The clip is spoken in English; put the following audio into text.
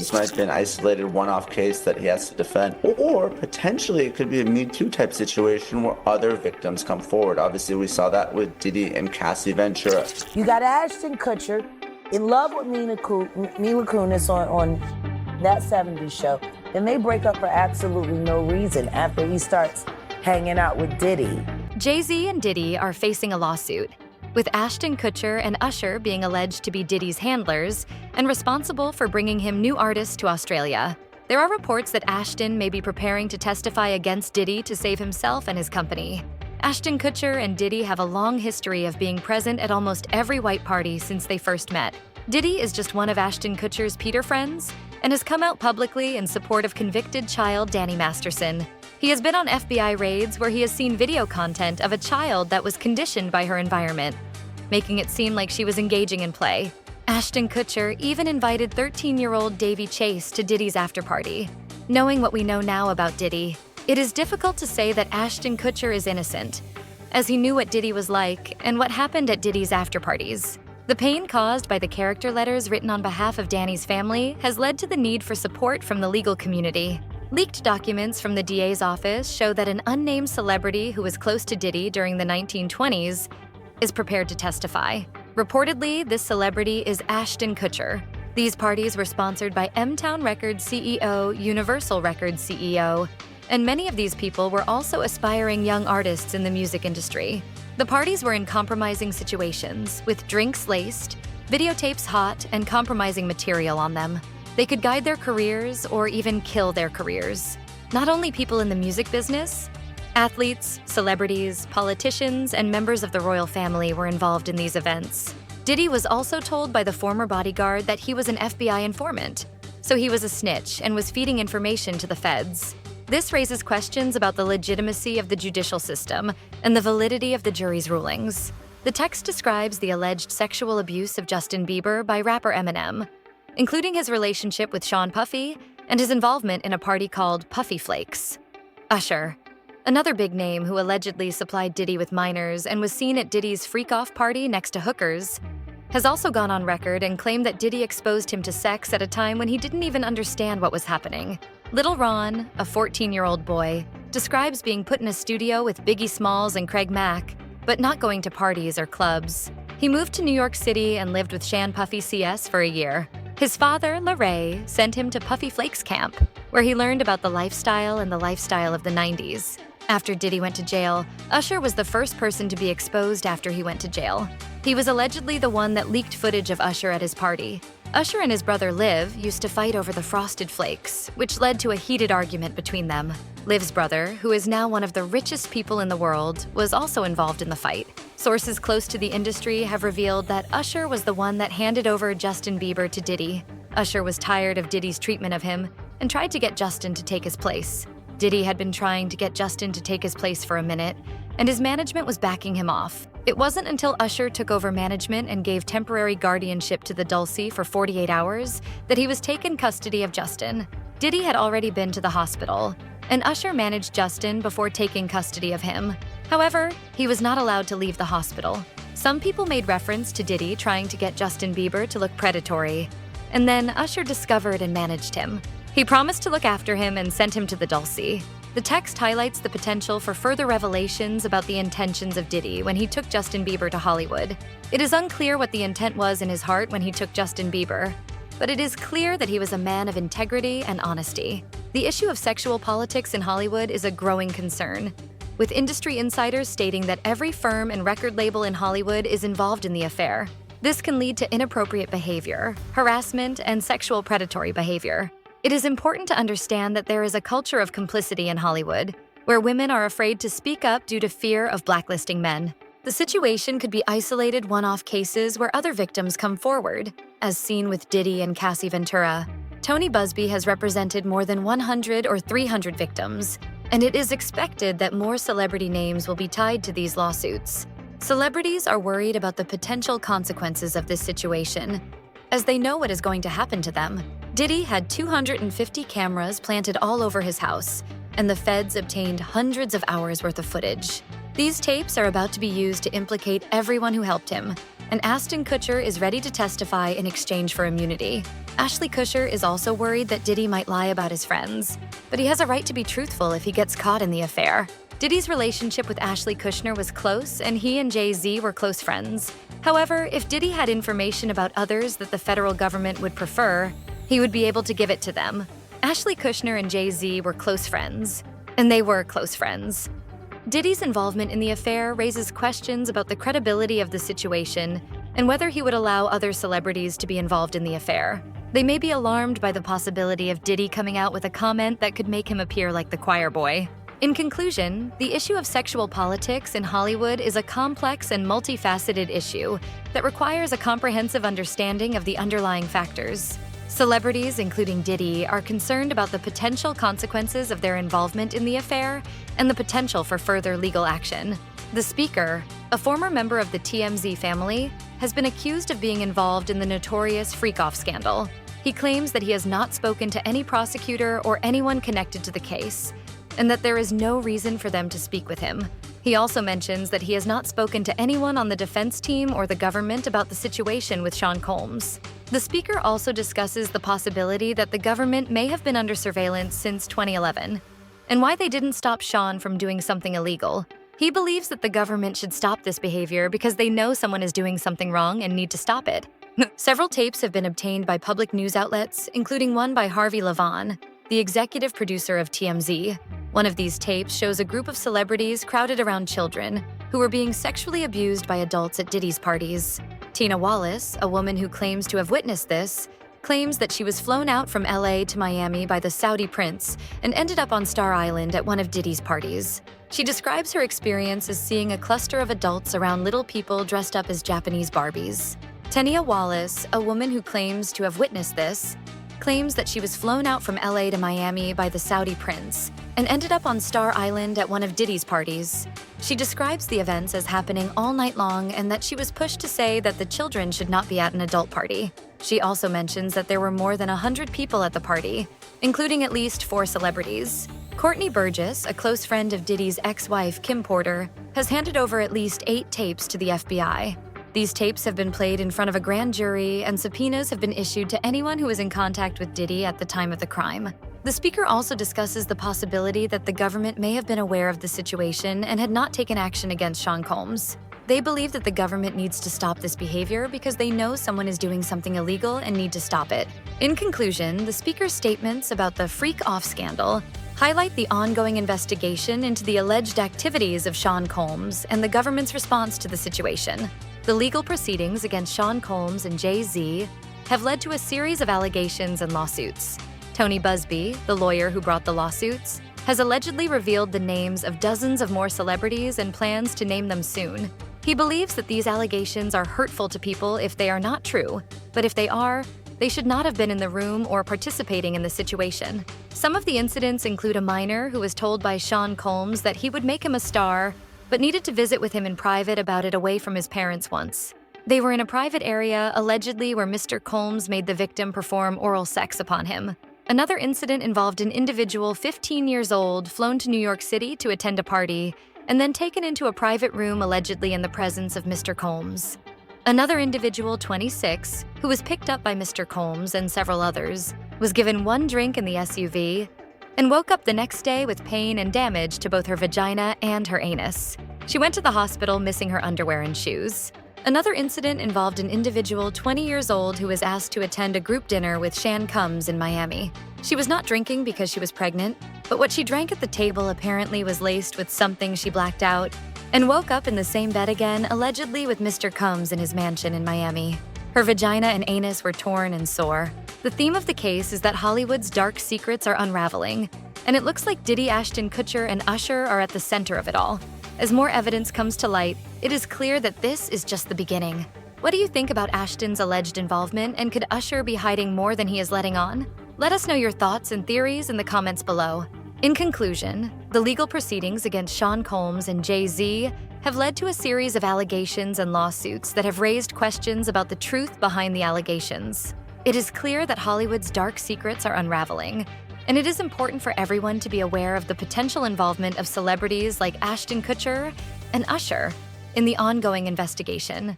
this might be an isolated one-off case that he has to defend, or potentially it could be a Me Too type situation where other victims come forward. Obviously, we saw that with Diddy and Cassie Ventura. You got Ashton Kutcher in love with Mila Kunis on that 70s show. Then they break up for absolutely no reason after he starts hanging out with Diddy. Jay-Z and Diddy are facing a lawsuit, with Ashton Kutcher and Usher being alleged to be Diddy's handlers and responsible for bringing him new artists to Australia. There are reports that Ashton may be preparing to testify against Diddy to save himself and his company. Ashton Kutcher and Diddy have a long history of being present at almost every white party since they first met. Diddy is just one of Ashton Kutcher's Peter friends and has come out publicly in support of convicted child Danny Masterson. He has been on FBI raids where he has seen video content of a child that was conditioned by her environment, making it seem like she was engaging in play. Ashton Kutcher even invited 13-year-old Davy Chase to Diddy's after-party. Knowing what we know now about Diddy, it is difficult to say that Ashton Kutcher is innocent, as he knew what Diddy was like and what happened at Diddy's after-parties. The pain caused by the character letters written on behalf of Danny's family has led to the need for support from the legal community. Leaked documents from the DA's office show that an unnamed celebrity who was close to Diddy during the 1920s is prepared to testify. Reportedly, this celebrity is Ashton Kutcher. These parties were sponsored by M-Town Records CEO, Universal Records CEO, and many of these people were also aspiring young artists in the music industry. The parties were in compromising situations, with drinks laced, videotapes hot, and compromising material on them. They could guide their careers or even kill their careers. Not only people in the music business, athletes, celebrities, politicians, and members of the royal family were involved in these events. Diddy was also told by the former bodyguard that he was an FBI informant, so he was a snitch and was feeding information to the feds. This raises questions about the legitimacy of the judicial system and the validity of the jury's rulings. The text describes the alleged sexual abuse of Justin Bieber by rapper Eminem, including his relationship with Sean Puffy and his involvement in a party called Puffy Flakes. Usher, another big name who allegedly supplied Diddy with minors and was seen at Diddy's freak-off party next to hookers, has also gone on record and claimed that Diddy exposed him to sex at a time when he didn't even understand what was happening. Little Ron, a 14-year-old boy, describes being put in a studio with Biggie Smalls and Craig Mack, but not going to parties or clubs. He moved to New York City and lived with Shan Puffy CS for a year. His father, LaRae, sent him to Puffy Flakes camp, where he learned about the lifestyle and the lifestyle of the 90s. After Diddy went to jail, Usher was the first person to be exposed after he went to jail. He was allegedly the one that leaked footage of Usher at his party. Usher and his brother Liv used to fight over the Frosted Flakes, which led to a heated argument between them. Liv's brother, who is now one of the richest people in the world, was also involved in the fight. Sources close to the industry have revealed that Usher was the one that handed over Justin Bieber to Diddy. Usher was tired of Diddy's treatment of him and tried to get Justin to take his place. Diddy had been trying to get Justin to take his place for a minute, and his management was backing him off. It wasn't until Usher took over management and gave temporary guardianship to the Dulcie for 48 hours that he was taken custody of Justin. Diddy had already been to the hospital, and Usher managed Justin before taking custody of him. However, he was not allowed to leave the hospital. Some people made reference to Diddy trying to get Justin Bieber to look predatory, and then Usher discovered and managed him. He promised to look after him and sent him to the Dulcie. The text highlights the potential for further revelations about the intentions of Diddy when he took Justin Bieber to Hollywood. It is unclear what the intent was in his heart when he took Justin Bieber, but it is clear that he was a man of integrity and honesty. The issue of sexual politics in Hollywood is a growing concern, with industry insiders stating that every firm and record label in Hollywood is involved in the affair. This can lead to inappropriate behavior, harassment, and sexual predatory behavior. It is important to understand that there is a culture of complicity in Hollywood, where women are afraid to speak up due to fear of blacklisting men. The situation could be isolated one-off cases where other victims come forward, as seen with Diddy and Cassie Ventura. Tony Busby has represented more than 100 or 300 victims, and it is expected that more celebrity names will be tied to these lawsuits. Celebrities are worried about the potential consequences of this situation, as they know what is going to happen to them. Diddy had 250 cameras planted all over his house, and the feds obtained hundreds of hours worth of footage. These tapes are about to be used to implicate everyone who helped him, and Ashton Kutcher is ready to testify in exchange for immunity. Ashton Kutcher is also worried that Diddy might lie about his friends, but he has a right to be truthful if he gets caught in the affair. Diddy's relationship with Ashton Kutcher was close, and he and Jay-Z were close friends. However, if Diddy had information about others that the federal government would prefer, he would be able to give it to them. Ashton Kutcher and Jay-Z were close friends, and they were close friends. Diddy's involvement in the affair raises questions about the credibility of the situation and whether he would allow other celebrities to be involved in the affair. They may be alarmed by the possibility of Diddy coming out with a comment that could make him appear like the choir boy. In conclusion, the issue of sexual politics in Hollywood is a complex and multifaceted issue that requires a comprehensive understanding of the underlying factors. Celebrities, including Diddy, are concerned about the potential consequences of their involvement in the affair and the potential for further legal action. The Speaker, a former member of the TMZ family, has been accused of being involved in the notorious Freak-Off scandal. He claims that he has not spoken to any prosecutor or anyone connected to the case, and that there is no reason for them to speak with him. He also mentions that he has not spoken to anyone on the defense team or the government about the situation with Sean Combs. The Speaker also discusses the possibility that the government may have been under surveillance since 2011, and why they didn't stop Sean from doing something illegal. He believes that the government should stop this behavior because they know someone is doing something wrong and need to stop it. Several tapes have been obtained by public news outlets, including one by Harvey Levon, the executive producer of TMZ. One of these tapes shows a group of celebrities crowded around children who were being sexually abused by adults at Diddy's parties. Tina Wallace, a woman who claims to have witnessed this, claims that she was flown out from LA to Miami by the Saudi prince and ended up on Star Island at one of Diddy's parties. She describes her experience as seeing a cluster of adults around little people dressed up as Japanese Barbies. Tania Wallace, a woman who claims to have witnessed this, claims that she was flown out from LA to Miami by the Saudi prince and ended up on Star Island at one of Diddy's parties. She describes the events as happening all night long and that she was pushed to say that the children should not be at an adult party. She also mentions that there were more than 100 people at the party, including at least 4 celebrities. Courtney Burgess, a close friend of Diddy's ex-wife Kim Porter, has handed over at least 8 tapes to the FBI. These tapes have been played in front of a grand jury, and subpoenas have been issued to anyone who was in contact with Diddy at the time of the crime. The Speaker also discusses the possibility that the government may have been aware of the situation and had not taken action against Sean Combs. They believe that the government needs to stop this behavior because they know someone is doing something illegal and need to stop it. In conclusion, the Speaker's statements about the Freak-Off scandal highlight the ongoing investigation into the alleged activities of Sean Combs and the government's response to the situation. The legal proceedings against Sean Combs and Jay-Z have led to a series of allegations and lawsuits. Tony Busby, the lawyer who brought the lawsuits, has allegedly revealed the names of dozens of more celebrities and plans to name them soon. He believes that these allegations are hurtful to people if they are not true, but if they are, they should not have been in the room or participating in the situation. Some of the incidents include a minor who was told by Sean Combs that he would make him a star, but needed to visit with him in private about it away from his parents once. They were in a private area, allegedly where Mr. Combs made the victim perform oral sex upon him. Another incident involved an individual 15 years old flown to New York City to attend a party and then taken into a private room allegedly in the presence of Mr. Combs. Another individual, 26, who was picked up by Mr. Combs and several others, was given 1 drink in the SUV and woke up the next day with pain and damage to both her vagina and her anus. She went to the hospital missing her underwear and shoes. Another incident involved an individual 20 years old who was asked to attend a group dinner with Sean Combs in Miami. She was not drinking because she was pregnant, but what she drank at the table apparently was laced with something she blacked out and woke up in the same bed again, allegedly with Mr. Combs in his mansion in Miami. Her vagina and anus were torn and sore. The theme of the case is that Hollywood's dark secrets are unraveling, and it looks like Diddy, Ashton Kutcher, and Usher are at the center of it all. As more evidence comes to light, it is clear that this is just the beginning. What do you think about Ashton's alleged involvement, and could Usher be hiding more than he is letting on? Let us know your thoughts and theories in the comments below. In conclusion, the legal proceedings against Sean Combs and Jay-Z have led to a series of allegations and lawsuits that have raised questions about the truth behind the allegations. It is clear that Hollywood's dark secrets are unraveling, and it is important for everyone to be aware of the potential involvement of celebrities like Ashton Kutcher and Usher in the ongoing investigation.